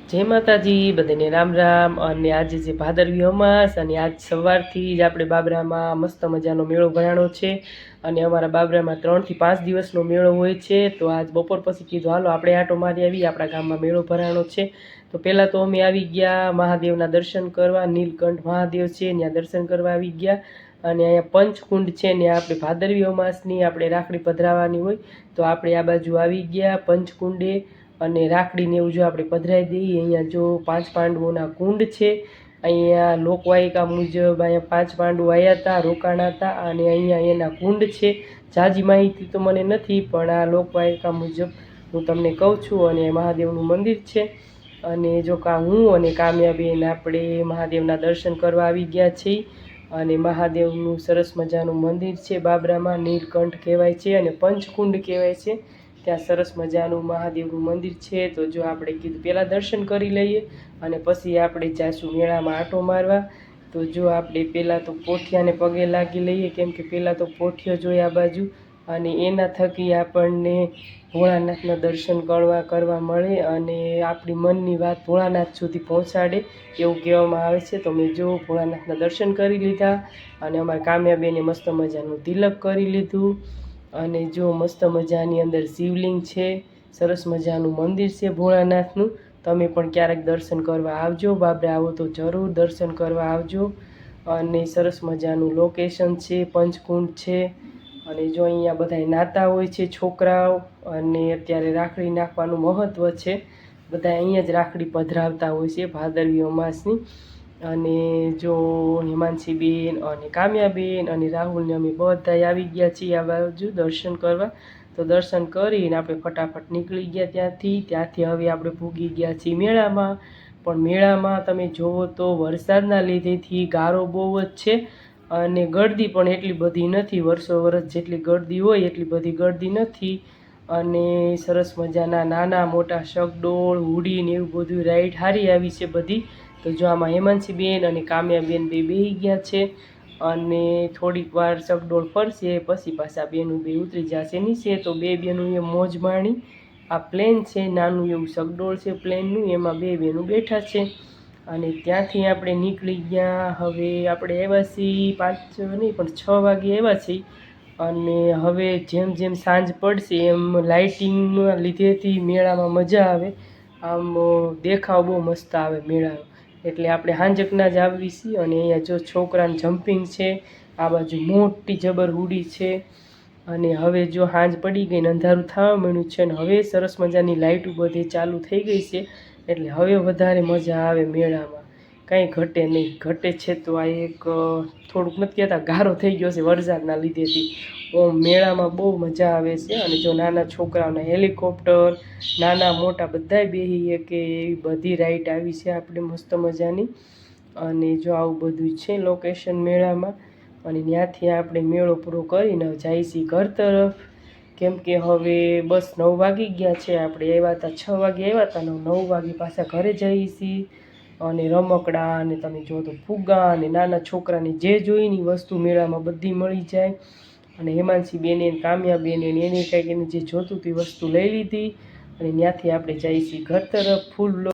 જય માતાજી, બધાને રામ રામ। અને આજે જે ભાદરવી અમાસ અને આજ સવારથી જ આપણે બાબરામાં મસ્ત મજાનો મેળો ભરાણો છે। અને અમારા બાબરામાં 3 થી 5 દિવસનો મેળો હોય છે। તો આજ બપોર પછી કીધું હાલો આપણે આટો મારી આવી, આપણા ગામમાં મેળો ભરાણો છે। તો પહેલાં તો અમે આવી ગયા મહાદેવના દર્શન કરવા, નીલકંઠ મહાદેવ છે ત્યાં દર્શન કરવા આવી ગયા। અને અહીંયા પંચકુંડ છે ને આપણે ભાદરવી અમાસની આપણે રાખડી પધરાવવાની હોય, તો આપણે આ બાજુ આવી ગયા પંચકુંડે। અને રાખડીને એવું જો આપણે પધરાવી દઈએ। અહીંયા જો 5 પાંડવોના કુંડ છે। અહીંયા લોકવાયકા મુજબ અહીંયા 5 પાંડવો આવ્યા હતા, રોકાણા હતા અને અહીંયા એના કુંડ છે। ઝાઝી માહિતી તો મને નથી, પણ આ લોકવાયકા મુજબ હું તમને કહું છું। અને મહાદેવનું મંદિર છે। અને જો હું અને કામ્યાબેન આપણે મહાદેવના દર્શન કરવા આવી ગયા છીએ। અને મહાદેવનું સરસ મજાનું મંદિર છે, બાબરામાં નીલકંઠ કહેવાય છે અને પંચકુંડ કહેવાય છે। ત્યાં સરસ મજાનું મહાદેવનું મંદિર છે। તો જો આપણે કીધું પહેલાં દર્શન કરી લઈએ અને પછી આપણે જાશું મેળામાં આંટો મારવા। તો જો આપણે પહેલાં તો પોઠિયાને પગે લાગી લઈએ, કેમ કે પહેલાં તો પોઠિયો જોઈએ આ બાજુ, અને એના થકી આપણને ભોળાનાથના દર્શન કરવા મળે અને આપણી મનની વાત ભોળાનાથ સુધી પહોંચાડે એવું કહેવામાં આવે છે। તો મેં જો ભોળાનાથના દર્શન કરી લીધા અને અમારા કામ્યાબેને મસ્ત મજાનું તિલક કરી લીધું। અને જો મસ્ત મજાની અંદર શિવલિંગ છે, સરસ મજાનું મંદિર છે ભોળાનાથનું। તમે પણ ક્યારેક દર્શન કરવા આવજો, બાબરા આવો તો જરૂર દર્શન કરવા આવજો। અને સરસ મજાનું લોકેશન છે, પંચકુંડ છે। અને જો અહીંયા બધા નાતા હોય છે છોકરાઓ, અને અત્યારે રાખડી નાખવાનું મહત્ત્વ છે, બધા અહીંયા જ રાખડી પધરાવતા હોય છે ભાદરવી અમાસની। અને જો હિમાંશીબેન અને કામ્યાબેન અને રાહુલને અમે બધા આવી ગયા છીએ આ બાજુ દર્શન કરવા। તો દર્શન કરીને આપણે ફટાફટ નીકળી ગયા ત્યાંથી હવે આપણે પૂગી ગયા છીએ મેળામાં। પણ મેળામાં તમે જુઓ તો વરસાદના લીધેથી ગારો બહુ જ છે અને ગળદી પણ એટલી બધી નથી, વર્ષો વર્ષ જેટલી ગળદી હોય એટલી બધી ગળદી નથી। અને સરસ મજાના નાના મોટા શકડોળ, હુડી ને એવું બધું રાઈડ સારી આવી છે બધી। તો જો આમાં હેમાંશીબેન અને કામ્યાબેન બેહી ગયા છે અને થોડીક વાર શકડોળ ફરશે પછી પાછા બેનું બે ઉતરી જશે નીચે। તો બે બેનું એ મોજ માણી। આ પ્લેન છે, નાનું એવું શકડોળ છે પ્લેનનું, એમાં બે બેનું બેઠા છે। અને ત્યાંથી આપણે નીકળી ગયા। હવે આપણે આવ્યા છીએ 5 નહીં પણ 6 વાગે આવ્યા છીએ। અને હવે જેમ જેમ સાંજ પડશે એમ લાઇટિંગના લીધેથી મેળામાં મજા આવે, આમ દેખાવ બહુ મસ્ત આવે મેળાનો। એટલે આપણે હાંજકના જ આવી છીએ। અને અહીંયા જો છોકરાને જમ્પિંગ છે, આ બાજુ મોટી જબર હુડી છે। અને હવે જો સાંજ પડી ગઈ ને અંધારું થવા માંડ્યું છે, ને હવે સરસ મજાની લાઇટો બધી ચાલુ થઈ ગઈ છે, એટલે હવે વધારે મજા આવે મેળામાં, કાંઈ ઘટે નહીં। ઘટે છે તો આ એક થોડુંક નથી કહેતા ગારો થઈ ગયો છે વરસાદના લીધેથી, મેળામાં બહુ મજા આવે છે। અને જો નાના છોકરાઓના હેલિકોપ્ટર, નાના મોટા બધાય બેહીએ કે એવી બધી રાઈડ આવી છે આપણે મસ્ત મજાની। અને જો આવું બધું છે લોકેશન મેળામાં। અને ત્યાંથી આપણે મેળો પૂરો કરીને જઈએ છીએ ઘર તરફ, કેમ કે હવે બસ 9 વાગી ગયા છે। આપણે આવ્યા હતા 6 વાગે આવ્યા હતા, 9 વાગે પાછા ઘરે જઈએ છીએ। અને રમકડા અને તમે જો તો ફુગ્ગા અને નાના છોકરાની જે જોઈની વસ્તુ મેળામાં બધી મળી જાય। અને હેમાંશીબેન અને કામ્યાબેન એને કંઈક એને જે જોતું હતી વસ્તુ લઈ લીધી। અને ત્યાંથી આપણે જઈએ છીએ ઘર તરફ। ફૂલ